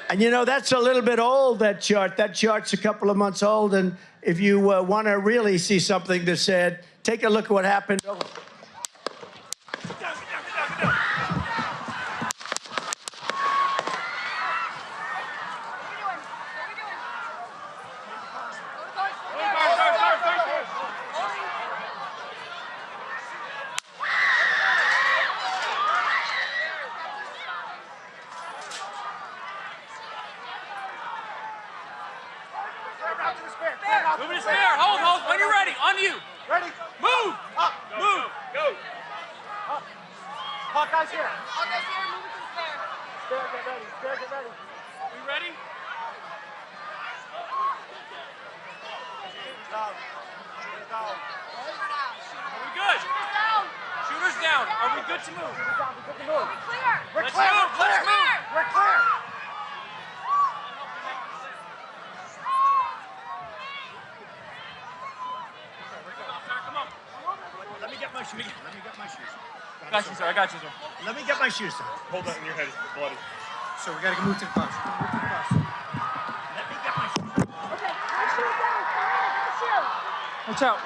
And you know, that's a little bit old, that chart. That chart's a couple of months old. And if you want to really see something that's said, take a look at what happened. Move to spare. Hold. When you're ready. On you. Ready. Move. Up. Move. Go. Up. Hawkeye's here. Hawkeye's here. Move it to the spare. Spare, get ready. Spare, get ready. We ready? Down. Shooter's down. Shooter down. Are we good? Shooter's down. Shooter's down. Are we good to move? Shooter's down. We're good to move. We're clear. We're Let's clear. move. We're clear. Let's move. We're clear. Come on. Let me get my shoes. Let me get my shoes. I got you, sir. Let me get my shoes, sir. Hold that in your head. It's bloody. So we gotta move to the bus. Move to the bus. Let me get my shoes. Okay. Shoot down. Shoot. Watch out.